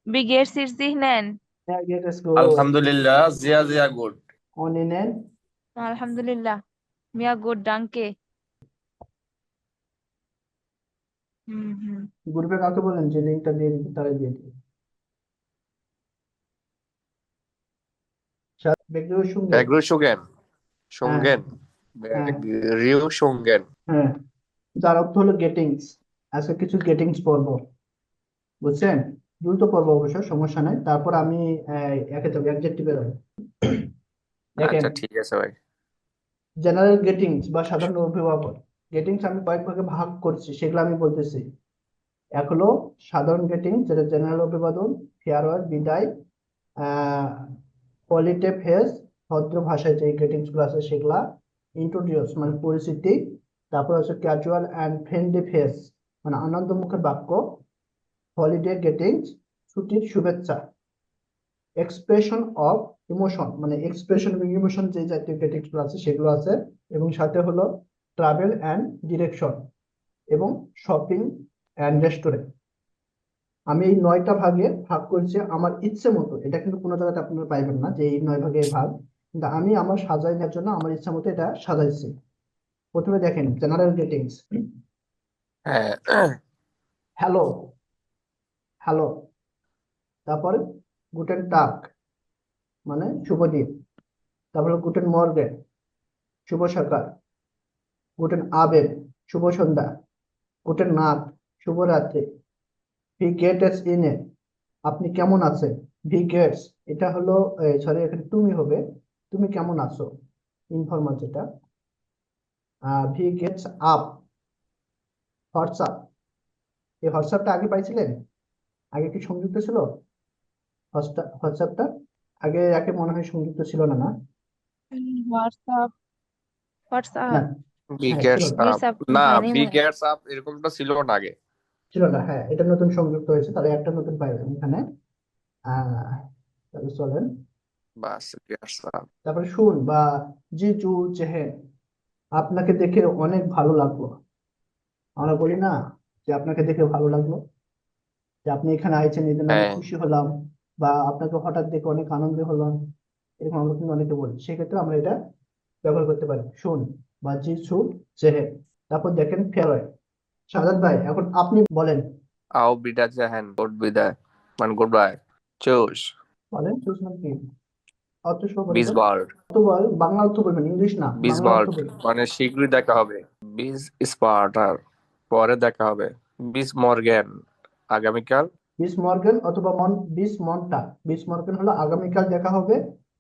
Wie geht's Ihnen? Ja, geht es gut. Alhamdulillah, sehr, sehr gut. Und Ihnen? Alhamdulillah. Mir gut, danke. হুম হুম। গ্রুপে কাউকে বলেন যে লিঙ্কটা দিয়ে দিতে, তারা দিয়ে দিবে। ব্যাকগ্রাউন্ড সঙ্গে। Begrüßungen, হ্যাঁ, Schungen, হ্যাঁ, Begrüßungen। হ্যাঁ। যার অর্থ হলো গেটিংস। আজকে কিছু গেটিংস পড়বো, বুঝছেন? দ্রুত পড়বো, অবশ্য সমস্যা নাই। তারপর আমি একে যাবো, অ্যাডজেক্টিভে যাবো। দেখেন, আচ্ছা ঠিক আছে ভাই। জেনারেল গেটিংস বা সাধারণ অভিভাবক। গেটিংস আমি কয়েক ভাগে ভাগ করছি, সেগুলো আমি বলতেছি। এক হলো সাধারণ গেটিং, যেটা জেনারেল অভিবাদন, ফেয়ারওয়েল, বিদায়, আহ পলিটে ফেস, ভদ্র ভাষায় যে গ্রিটিংস গুলো আছে সেগুলা, ইন্ট্রোডিউস মানে পরিচিতি, তারপর হচ্ছে ক্যাজুয়াল অ্যান্ড ফ্রেন্ডলি ফেস মানে আনন্দমুখর বাক্য, হলিডে গ্রিটিংস ছুটির শুভেচ্ছা, এক্সপ্রেশন অফ ইমোশন মানে এক্সপ্রেশন এবং ইমোশন যে জাতীয় গ্রিটিংস গুলো আছে সেগুলো আছে, এবং সাথে হলো ট্রাভেল অ্যান্ড ডিরেকশন এবং শপিং অ্যান্ড রেস্টুরেন্ট। আমি এই 9টা ভাগে ভাগ করেছি আমার ইচ্ছে মতো। এটা কিন্তু কোনো জায়গাতে আপনারা পাইবেন না যে এই 9 ভাগে ভাগ, কিন্তু আমি আমার সাজাইনোর জন্য আমার ইচ্ছা মতো এটা সাজাইছি। প্রথমে দেখেন জেনারেল গ্রিটিংস। হ্যাঁ, হ্যালো, হ্যালো। তারপরে গুটেন টাগ মানে শুভ দিন। তারপরে গুটেন মর্গেন শুভ সকাল। গুটেন আবেন শুভ সন্ধ্যা। গুটেন নাট শুভ রাত্রি। ভি গেটস ইনে আপনি কেমন আছেন। ভি গেটস এটা হলো, সরি এখানে তুমি হবে, তুমি কেমন আছো, ইনফরমাল যেটা। V gets up WhatsApp. এই হোয়াটসঅ্যাপটা আগে পাইছিলেন? আগে কি সংযুক্ত ছিল হোয়াটসঅ্যাপটা? আগে একে মনে হয় সংযুক্ত ছিল না, না? হোয়াটসঅ্যাপ না, হোয়াটসঅ্যাপ হ্যাঁ ছিল বিগেটস না। আপ। হোয়াটসঅ্যাপ না, হয়নি মনে হয়। বিগেটস আপ এরকমটা ছিল না আগে। ছিল না, হ্যাঁ, এটা নতুন সংযুক্ত হয়েছে, তাহলে একটা নতুন পাইবেন এখানে। আহ তাহলে চলেন। বাস গেটস আপ। তারপরে শুন বা জি জু চেহেন আপনাকে দেখে অনেক ভালো লাগলো। আমরা বলি না যে আপনাকে দেখে ভালো লাগলো, যে আপনি এখানে আইছেন এই জন্য আমি হ্যাঁ, খুশি হলাম, বা আপনাকে হঠাৎ দেখে অনেক আনন্দ হলাম, এরকম আমরা কিন্তু অনেকে বলি। সেক্ষেত্রে আমরা এটা ব্যবহার করতে পারি, শুন বা জি শুন চেহে। তারপর দেখেন ফেরোয়। শাহাদাত ভাই, এখন আপনি বলেন। আও বিদায় গুড বিদায় মানে গুড বাই। চুস বলেন চুজ মানে কি, অর্থ সহ বলেন বিশ তো। বার। অর্থ বাংলা অর্থ বলবেন, ইংলিশ না, বিশ বাংলা বার অর্থ বলবেন। মানে শীঘ্রই দেখা হবে। বিশ স্পার্টার পরে দেখা হবে। বিশ মর্গেন আগামীকাল। বিস মর্গেন অথবা বিস মন্টা। বিস মর্গেন হলো আগামীকাল দেখা হবে,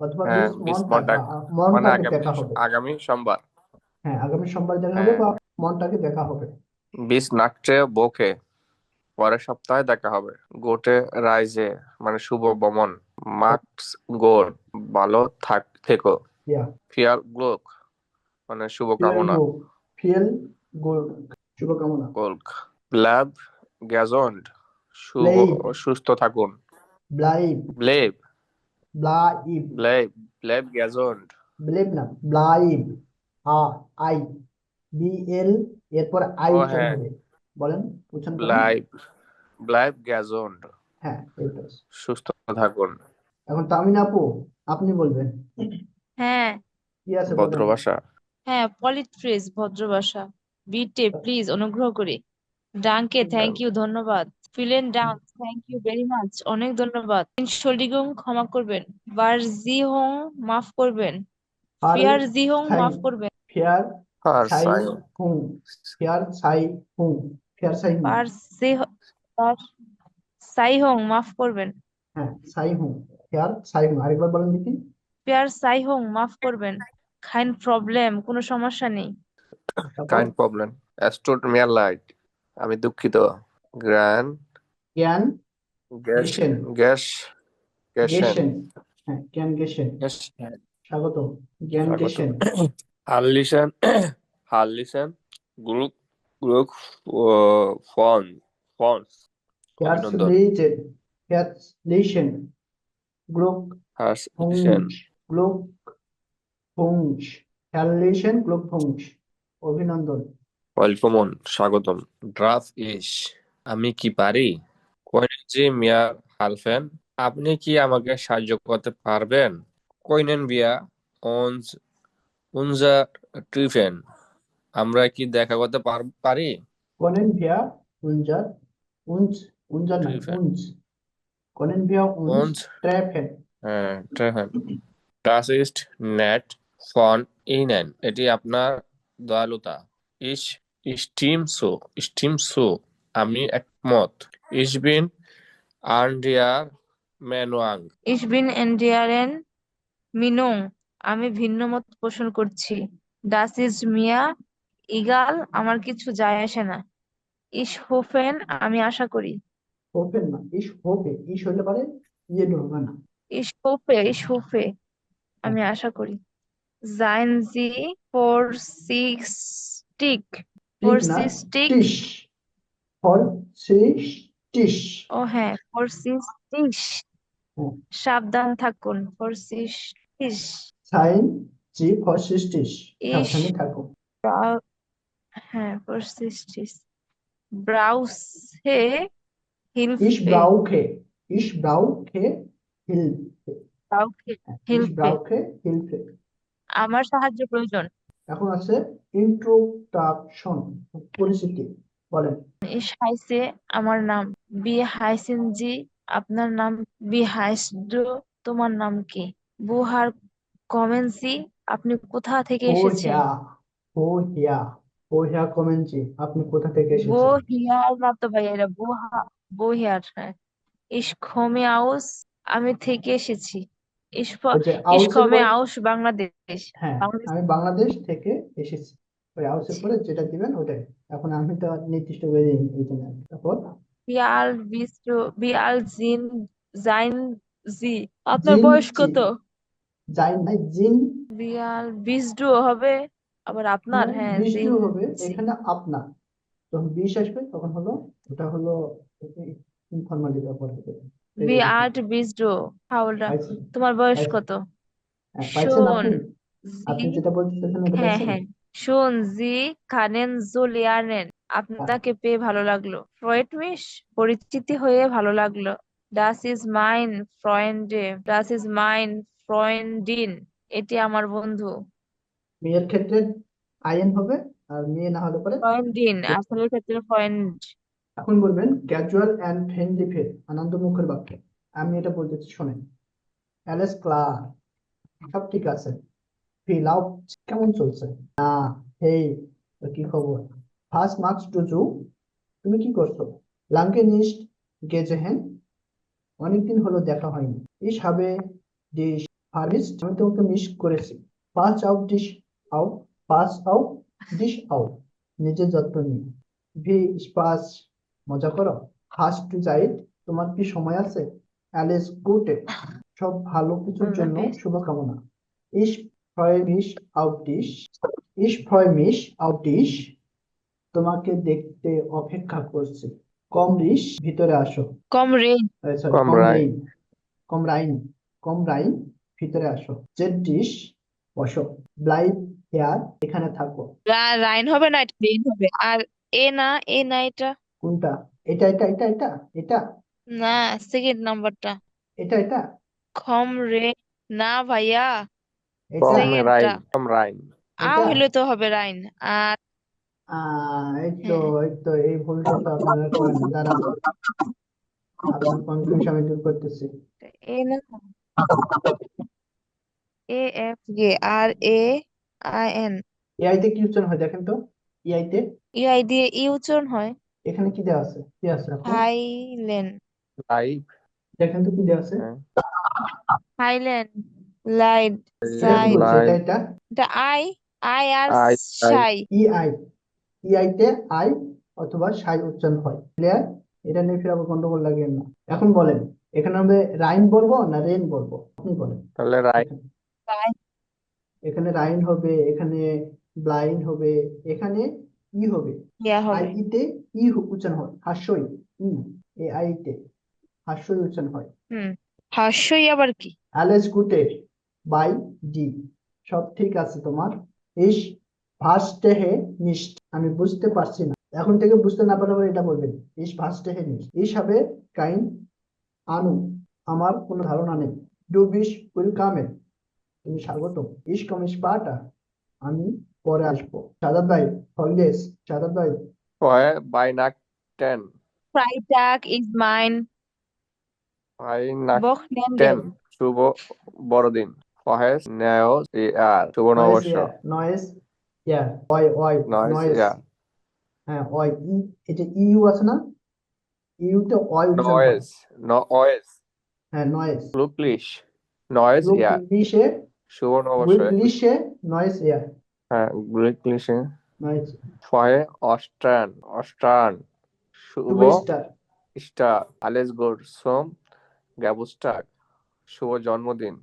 অথবা হ্যাঁ, বিস বিশ মন্টাগ বা মর্টাক মানে মনটাকে আগামী দেখা হবে। আগামী সোমবার। হ্যাঁ, আগামী সোমবার দেখা হবে হ্যাঁ, বা মনটাকে দেখা হবে। বিশ নাকটে বোকে পরের সপ্তাহে দেখা হবে। গোটে রাইজে মানে শুভ ভ্রমণ। মার্কস গোড ভালো থেকো। ইয়া, ফিয়ার গ্লোক মানে ফিয়াল শুভকামনা। গো, ফিয়াল গো, শুভকামনা। গোল্ক ব্ল্যাব গ্যাজন্ড শুভ ব্লেইব, সুস্থ থাকুন। ব্লাইব, ব্লেব ব্লাইব, ব্লেব ব্লেব গ্যাজন্ড। ব্লেব না, ব্লাইব। আ আই বি এল, এরপর আই ও উচ্চারণ হ্যাঁ, হবে। বলেন, উচ্চারণ করেন। ব্লাইব ব্লাইব গ্যাজন্ড হ্যাঁ, এইটা। সুস্থ থাকুন। এখন তামিন আপু, আপনি বলবেন। হ্যাঁ কি আছে ভদ্র বলেন। ভাষা। হ্যাঁ, পলিট ফ্রেজ ভদ্র ভাষা। বিটে প্লিজ অনুগ্রহ করে। ডাঙ্কে থ্যাংক ইউ ধন্যবাদ। ফিলেন ডান্স থ্যাংক ইউ ভেরি মাচ অনেক ধন্যবাদ। ইনশোল্ডিগুং ক্ষমা করবেন। বারজিহং মাফ করবেন। আর ফিয়ারজিহং সাই, মাফ করবেন। ফেয়ার আর সাই সাই হুং, ফেয়ার সাই হুং, ফেয়ার সাই হুং। পারসে পার সাইহং মাফ করবেন। হ্যাঁ, সাই হুং, ফেয়ার সাই হুং, আরেকবার বলেন দেখি। পেয়ার সাইহং মাফ করবেন। খাইন প্রবলেম কোনো সমস্যা নেই। তারপর কাইন্ড প্রবলেম অ্যাস্ট্রোট মেয়ার লাইট আমি দুঃখিত। গ্র্যান্ড জ্ঞান গ্যাস গেশেন, গ্যাস গ্যাসেন গেশেন, হ্যাঁ জ্ঞান গেশেন, গ্যাস স্বাগত। জ্ঞান স্বাগত। গেশেন। হারলিসেন হারলিসেন গ্রুপ গ্রুপ ফন ফন্স অভিনন্দন। হেrzlichen, herzlichen হারলিসেন Glückwunsch, Glückwunsch, herzlichen Glückwunsch, অভিনন্দন। ওয়েলকমন স্বাগতম। ড্রাফ ইস আমি কি পারি কয়েনজি মিয়া হালফেন, আপনি কি আমাকে সাহায্য করতে পারবেন? কইনেন বিয়া uns unser Treffen, আমরা কি দেখা করতে পারি? Können wir uns unser nein, Treffen, uns können wir uns uns treffen? Treffen. Das ist nett von Ihnen. এটি আপনার দয়ালুতা। Ich stimme zu, আমি একমত। Ich bin anderer Meinung. Ich bin anderer Meinung, আমি ভিন্ন মত পোষণ করছি। Das ist mir egal, আমার কিছু যায় আসে না। Ich hoffe, আমি আশা করি। Hoffen না, ich hoffe, ich হইলে পারে ইয়ে হবে না। Ich hoffe, আমি আশা করি। Seien Sie vorsichtig, ঠিক না, vorsichtig, tisch, vorsichtig, ও হ্যাঁ, vorsichtig, হ্যাঁ, সাবধান থাকুন, vorsichtig, seien Sie vorsichtig, ich সাবধানে থাকো। brau- হ্যাঁ, vorsichtig, browse Ich Hilfe, brauche, ich brauche Hilfe, brauche ich Hilfe, brauche Hilfe। আমার সাহায্য প্রয়োজন। এখন আছে ইন্ট্রোডাকশন, পরিচিতি, বলেন। Ich heiße, আমার নাম। Wie heißen Sie, আপনার নাম। Wie heißt du, তোমার নাম কি। Woher kommen Sie, আপনি কোথা থেকে এসেছেন। woher, woher, woher kommen Sie, আপনি কোথা থেকে এসেছেন? Woher না তো ভাই, এটা woher, হ্যাঁ। Ich komme aus, আমি থেকে এসেছি। ওই যে Ich আউসের komme পরে, aus বাংলাদেশ। হ্যাঁ, বাংলাদেশ আমি বাংলাদেশ থেকে এসেছি, ওই আউসের পরে যেটা দিবেন ওটাই। এখন আমি তো আর নির্দিষ্ট করে দিই এই জন্য। তারপর Wie alt bist du, wie alt seien Sie, আপনার জিন বয়স জি, কত। যাই নাই জিন, Wie alt bist du হবে, আবার আপনার, এখানে হ্যাঁ, বৃষ্টিও sind হবে, Sie, এখানে আপনার যখন বিষ আসবে তখন হলো, ওটা হলো ইনফরমালি ব্যবহার হবে। wie presentation alt bist du, how old, পাইছেন, তোমার বয়স পাইছেন, কত। হ্যাঁ, পাইছেন শোন, আপনি, জি, আপনি যেটা বলতেছেন ওটা হ্যাঁ পাইছেন। হ্যাঁ, শোন, জি কানেন জো lernen, হ্যাঁ, আপনাকে পেয়ে ভালো লাগলো। ফ্রয়েড মিশ, পরিচিতি হয়ে ভালো লাগলো। Das ist mein Freund, das ist mein Freundin, এটি আমার বন্ধু। মেয়ের ক্ষেত্রে আইএন হবে, আর মেয়ে না হলে পরে। Freundin, আসলে ক্ষেত্রে ফ্রেন্ড। এখন বলবেন ক্যাজুয়াল অ্যান্ড ফ্রেন্ডলি ফেল, আনন্দমুখর বাক্য। আমি এটা বলতেছি শোনেন। অ্যালেস ক্লার, সব ঠিক আছে। ফিল আউট, কেমন চলছে। না, হেই, তো কি খবর। ফার্স্ট মার্কস টু জু, তুমি কি করছো। লাঙ্কে নিস্ট গেজেহেন, অনেকদিন হলো দেখা হয়নি। ইস হবে ডিশ হারিস্ট, আমি তোমাকে মিস করেছি। Pass out dish out, pass out dish out, নিজের যত্ন নিয়ে। ভি স্পাস, মজা করো। হাস টু জাইড, তোমার কি সময় আছে। অ্যালেস গুটে, সব ভালো কিছুর আল্লাহ জন্য হাফেজ। শুভকামনা। ইস ফ্রয় মিস আউট ডিশ, ইস ফ্রয় মিস আউট ডিশ, তোমাকে দেখতে অপেক্ষা করছি। কম রিস, ভিতরে আসো। কম রেঞ্জ, সরি, কম কম রায়। রেইন, কম রাইন, কম রাইন, ভিতরে আসো। জেড ডিশ, বসো। ব্লাইভ হেয়ার, এখানে থাকো। রাইন হবে না, এটা রেইন হবে। আর এ না, এ না, এটা কোনটা, এটা এটা এটা এটা এটা না, সেকেন্ড নাম্বারটা। এটা এটা কম রে, না ভাইয়া, এটা কম সেকেন্ডটা। রাইন, কম রাইন। আও এটা হইলে তো হবে রাইন। আর এই তো, হ্যাঁ, এই তো, এই ভুলটা তো আপনারা করেন, দাঁড়ান, আপনার কনফিউশন আমি দূর করতেছি। এ না, এ এফ গে, আর এ আই এন, এআই তে কি উচ্চারণ হয় দেখেন তো। এআই তে ইআই দিয়ে ই উচ্চারণ হয়। এখানে কি দেওয়া আছে, কি আছে আপু, হাইলেন, লাইভ, দেখেন তো কি দেওয়া আছে। হ্যাঁ, হাইলেন, লাইট, এটা কি সাইড, বলছে, এটা লাইভ, এটা এটা আই, আই আর আই, আই, সাই। ইআই, ইআই তে আই অথবা সাই উচ্চারণ হয়। ক্লিয়ার, এটা নিয়ে ফির আবার গন্ডগোল লাগিয়ে না। এখন বলেন, এখানে হবে রাইন বলবো না রেন বলবো, আপনি বলেন। তাহলে রাইট। এখানে, সাই, এখানে রাইন হবে, এখানে ব্লাইন্ড হবে, এখানে ই হবে। ইয়া আই হবে। ইতে উচ্চারণ হয়, হাস্যই। ই, এ আই তে হাস্যই উচ্চারণ হয়। হুম, হাস্যই আবার কি। অ্যালেস গুটে বাই ডি, সব ঠিক আছে তোমার। ইস ভাস্টেহে নিস্ট, আমি বুঝতে পারছি না। এখন থেকে বুঝতে না পারলে এটা বলবেন। ইস ভাস্টেহে নিস্ট, ইস হবে কাইন, আনু, আমার কোনো ধারণা নেই। ডু বিশ willkommen, তুমি স্বাগত। Ich komme später, আমি পরে আসবো। সাদাত ভাই, হলিডেজ, সাদাত ভাই। Vorher Weihnachten. Freitag ist mein Weihnachten. Wochenende. শুভ বড়দিন। Frohes neues Jahr. শুভ নয়েস নববর্ষ। ইয়ার, নয়েস ইয়ার, ওয় Neues নয়েস। Jahr. হ্যাঁ ওয়, এই যে ইউ আছে না, ইউতে ওয় উচ্চারণ হয়। Neues. হ্যাঁ নয়েস। Glücklich. Neues Jahr. গ্লুকলিশে, শুভ নববর্ষ। উইকলিশে নয়েস ইয়ার, হ্যাঁ, Glücklich. নয়েস। Frohe Ostern. Ostern. শুভ টুইস্টার, Easter. Alles gut zum Geburtstag. শুভ জন্মদিন।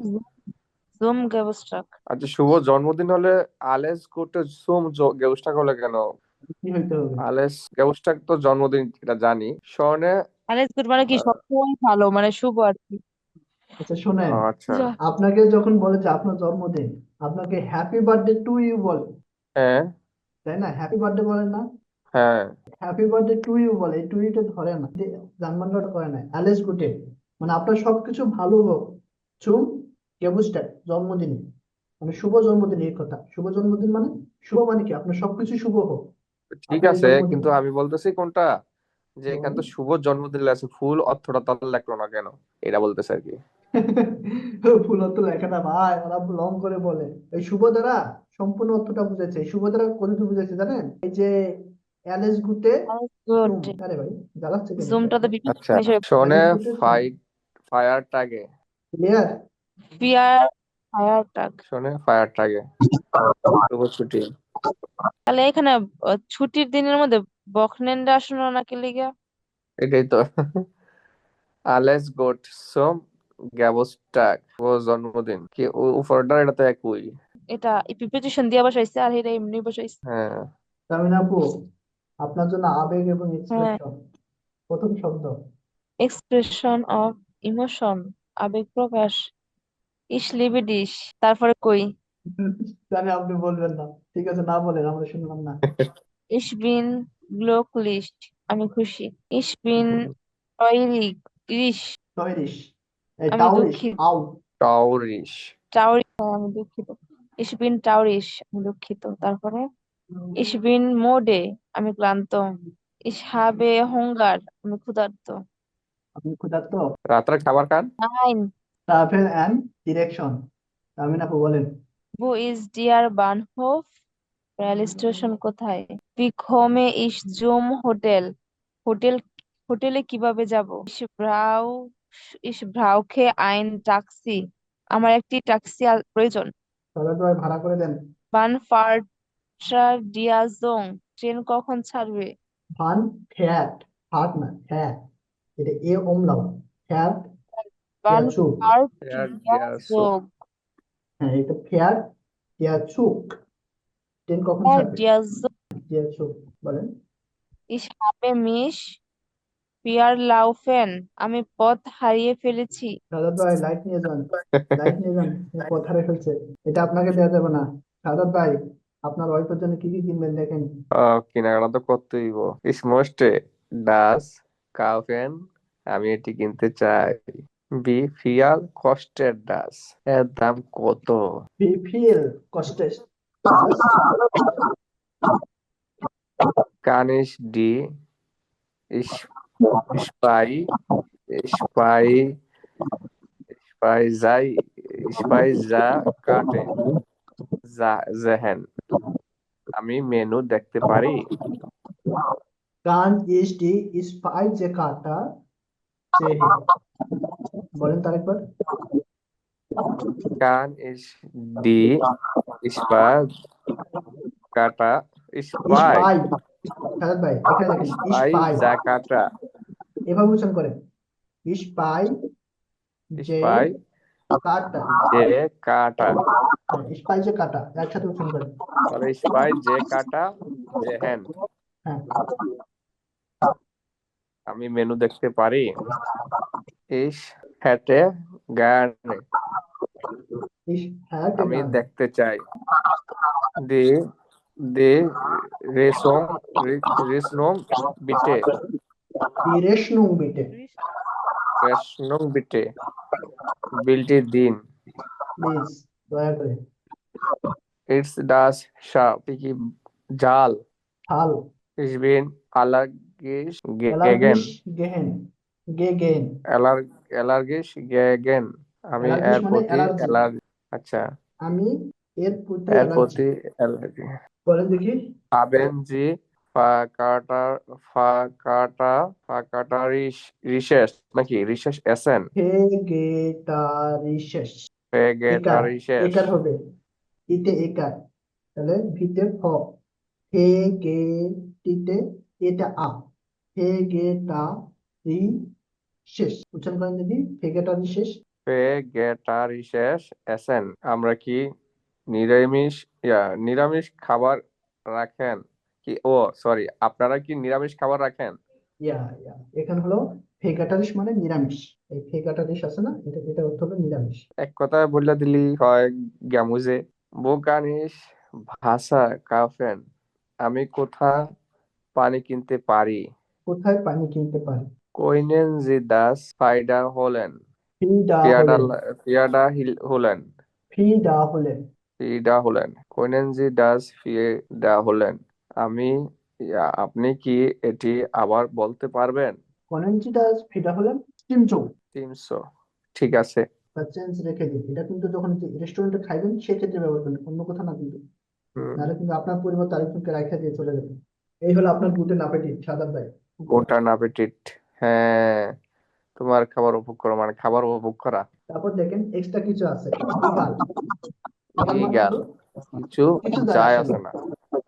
Zum Geburtstag. আচ্ছা, শুভ জন্মদিন হলে আলেস গুটে সুম গেবুস্টাক হলে কেন? কি হইতে হবে? আলেস গেবুস্টাক তো জন্মদিন, এটা জানি। স্মরণে Alles gut মানে কি সবসময় ভালো মানে শুভ আর কি। আচ্ছা শোনেন, আচ্ছা, যা, আপনাকে যখন বলে যে আপনার জন্মদিন, আপনাকে হ্যাপি বার্থডে টু ইউ বলে, হ্যাঁ তাই না? হ্যাপি বার্থডে বলেন না? হ্যাঁ, হ্যাপি বার্থডে টু ইউ বলে, এই টু ইউটা ধরে না, জানমানটা করে না। অ্যালেস গুটে মানে আপনার সবকিছু ভালো হোক। চুম গেবুস্টার, জন্মদিন মানে শুভ জন্মদিন, এই কথা। শুভ জন্মদিন মানে, শুভ মানে কি আপনার সবকিছু শুভ হোক ঠিক আপনার এই আছে, জন্মদিন। কিন্তু আমি বলতেছি কোনটা, যে এখানে তো শুভ জন্মদিন আছে, ফুল অর্থটা তাহলে লেখলো না কেন, এটা বলতেছে আর কি। ফুল অর্থ লেখা না ভাই, ওরা লং করে বলে। এই শুভ দ্বারা সম্পূর্ণ অর্থটা বুঝেছে। এই শুভ দ্বারা কতটুকু বুঝেছে জানেন? এই যে অ্যালেস গুটে alles চুম, gut. আরে ভাই জ্বালাচ্ছে কেন জুমটা তো এত? বিভিন্ন আচ্ছা, হিসেবে শোনে অ্যালেস গুটে চুম, ফায়ার টাগে। ক্লিয়ার? Fear Feiertag. শোনে ফায়ার টাগে, শুভ ছুটি। তাহলে এখানে ছুটির দিনের মধ্যে বকনেন্ডা আসলো নাকি লিগা? এটাই তো। আলেস গুট সোম গ্যাবস্টাক, ও জন্মদিন কি উপরটা, এটা তো একই। এটা প্রিপোজিশন দিয়ে বসাইছে আর এটা এমনি বসাইছে। হ্যাঁ, তামিন আপু, আপনার জন্য আবেগ এবং হ্যাঁ, এক্সপ্রেশন প্রথম শব্দ। এক্সপ্রেশন অফ ইমোশন, আবেগ প্রকাশ। ইস লিবে ডিস, তারপরে কই জানি আপনি বলবেন না, ঠিক আছে না বলেন, আমরা শুনলাম না। ইস বিন গ্লোকলিশ, আমি খুশি। ইস বিন টয়রিক ইস, টয়রিশ, এই আমি টাউরিশ, দুঃখিত। আউ। টাউরিশ। টাউরিস, আমি দুঃখিত। ইস বিন টাউরিস, আমি দুঃখিত। তারপরে ইস বিন মোডে, আমি ক্লান্ত। ইস হাবে হুঙ্গার, আমি ক্ষুধার্ত। আপনি ক্ষুধার্ত? রাত্রে খাবার খান? নাইন, ট্রাভেল অ্যান্ড ডিরেকশন, তামিন আপু বলেন। wo ist der Bahnhof? Rail station কোথায়? Wie komme ich zum Hotel? Hotel, হোটেলে কিভাবে যাব? Ich brauche ein Taxi. আমার একটি ট্যাক্সি প্রয়োজন। তবে তো ভাই ভাড়া করে দেন। Wann fährt der Zug? Train কখন ছাড়বে? ফান ফ্যাট, ফাট না ফ্যাট, এটা এ ওমলাও, ফ্যাট ইয়া Wann চুক। fährt ফেয়ার der দেয়ার সুপ। Zug? হ্যাঁ এটা ফ্যাট ইয়া চুক, ট্রেন কখন Fährt ছাড়বে? der Zug? ইয়া চুক বলেন। Ich habe mich verlaufen. আমি পথ হারিয়ে ফেলেছি। সাদাত ভাই লাইট নিয়ে যান, লাইট নিয়ে যান, কথা রেখে ফেলছে। এটা আপনাকে দেওয়া যাবে না। সাদাত ভাই, আপনার ওয়াইফের জন্য কি কি কিনবেন দেখেন। কেনাকাটা তো করতেই হইব। ইসমোস্টে ডাস কাউফেন, আমি এটি কিনতে চাই। বি ফিয়াল কস্টের ডাস, এর দাম কত? বিপিএল কস্টেস, কানিস ডি স্পাই স্পাই স্পাইজাই স্পাইজা কাটে জেহেন, আমি মেনু দেখতে পারি? কান ইস ডি স্পাই যে কাটা চেহে, বলেন তো আরেকবার। কান ইস ডি স্পাই কাটা স্পাই স্পাই, সাদাত ভাই এখানে দেখেন স্পাই স্পাই, জাকাটা এভাবে উচ্চারণ করেন। স্পাই যে স্পাই কাটা, যে কাটা, স্পাই যে কাটা, একসাথে উচ্চারণ করেন। তাহলে স্পাই যে কাটা জেহেন, হ্যাঁ, আমি মেনু দেখতে পারি? ইস হ্যাটে গানে, হ্যাঁ আমি গান, দেখতে চাই। দি দি রেসং রেসনং বিটে, ডিরেশনুং বিটে, Rechnung bitte. বিলটি দিন। প্লিজ দয়া করে। Ist das scharf? কি ঝাল? ঝাল। Ich bin allergisch অ্যালার্গিস gegen. গেহেন gegen Allergisch gegen. আমি অ্যালার্গিস এর মানে প্রতি অ্যালার্জি। অ্যালার্জি। আচ্ছা, আমি এর প্রতি এর অ্যালার্জি। প্রতি অ্যালার্জি। বলেন দেখি। Haben Sie Vegetarisches নাকি রিশেষ এসেন? ভেগেটারিশেস। একার Vegetarisches. একার হবে, ইতে একার, তাহলে ভিতে ফ, ভেগেটিতে এটা আ, ভেগেটারিশেস। উচ্চারণ করেন দেখি, ভেগেটারিশেস। Vegetarisches essen. আমরা কি নিরামিষ খাবার রাখেন? সরি, আপনারা কি নিরামিষ খাবার রাখেন? এখানে হলো ভেগাটারিস মানে নিরামিষ। এই ভেগাটারিস আছে না, এটা অর্থ হলো নিরামিষ। এক কথায় বললে দিলি হয় গ্যামুজে। বোকানিস ভাষা কাফেন। আমি কোথায় পানি কিনতে পারি? কোথায় পানি কিনতে পারি? Können Sie das Fida holen? ফিডা Fiada হলেন, holen. ফিডা হলেন। Fida holen. Können Sie das Fida holen? আপনি কি এটি আবার বলতে পারবেন? কনেনজিটাস ফিডা হলেন স্টিমচো। 300। ঠিক আছে। বা চেঞ্জ রেখে দিন, এটা কিন্তু যখন রেস্টুরেন্টে খাইবেন সেক্ষেত্রে ব্যবহার করবেন, অন্য কোথাও না কিন্তু। হুম। নাহলে কিন্তু আপনার পরিবর্তে আরেকজনকে রাখা দিয়ে চলে যাবে। এই হলো আপনার গুটেন অ্যাপেটিট সাদার ভাই। গোটান অ্যাপেটিট। হ্যাঁ, তোমার খাবার উপভোগ করা মানে খাবার উপভোগ করা। তারপর দেখেন এক্সট্রা কিছু আছে, ইগাল। ইগাল মানে ইগাল, হলো কিছু কিছু যায় যায় আসে আসে না না,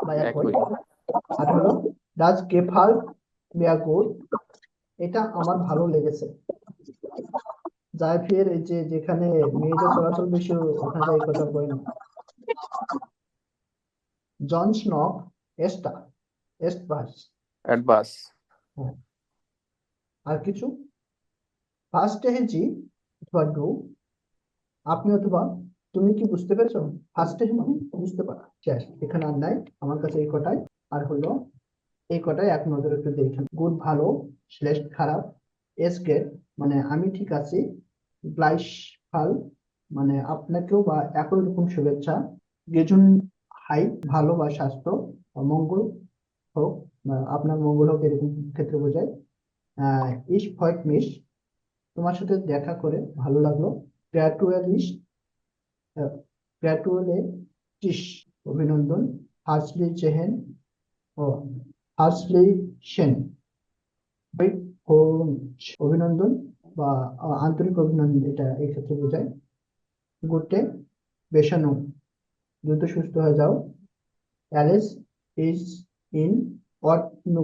বা একই। একই। আর হলো ডাজ গেফাল মিয়া গুড, এটা আমার ভালো লেগেছে। জায়ফের এই যে যেখানে মেয়েদের চলাচল বেশি, ওখানে এই কথা কয় না। জন স্নক এস্টা এস্ট বাস। অ্যাডভাস। আর কিছু ফার্স্ট হেজি অথবা ডু, আপনি অথবা তুমি কি বুঝতে পেরেছো? ফার্স্ট হেজি মানে বুঝতে পারা। শেষ, এখানে আর নাই আমার কাছে এই কটাই। আর হলো এই কটাই এক নজরে একটু দেখেন। গুড ভালো, শ্লেষ্ঠ খারাপ, এস গেট মানে আমি ঠিক আছি, গ্লাইশ ফাল মানে আপনাকেও বা একই রকম শুভেচ্ছা, গেজুন হাই ভালো বা স্বাস্থ্য বা মঙ্গল হোক, বা আপনার মঙ্গল হোক এরকম ক্ষেত্রে বোঝায়। ইস ফয়েট মিস তোমার সাথে দেখা করে ভালো লাগলো। গ্র্যাটুয়ালিস গ্র্যাটুয়ালেটিস অভিনন্দন। হার্সলি চেহেন ও হার্সলি সেন অভিনন্দন বা আন্তরিক অভিনন্দন, এটা এই ক্ষেত্রে বোঝায়। গুডে বেশানো দ্রুত সুস্থ হয়ে যাও। অ্যালেস ইজ ইন অর্নো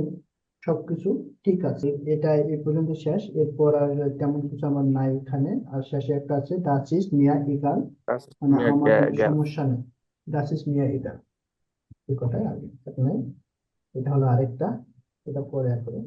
সবকিছু ঠিক আছে। এটা এই পর্যন্ত শেষ, এরপর আর তেমন কিছু আমার নাই এখানে। আর শেষে একটা আছে ডাচিস মিয়া ইগাল, মানে আমার সমস্যা নেই। ডাচিস মিয়া ইগাল এই কথাই আগে নাই। এটা হলো আরেকটা, এটা পরে আর করে।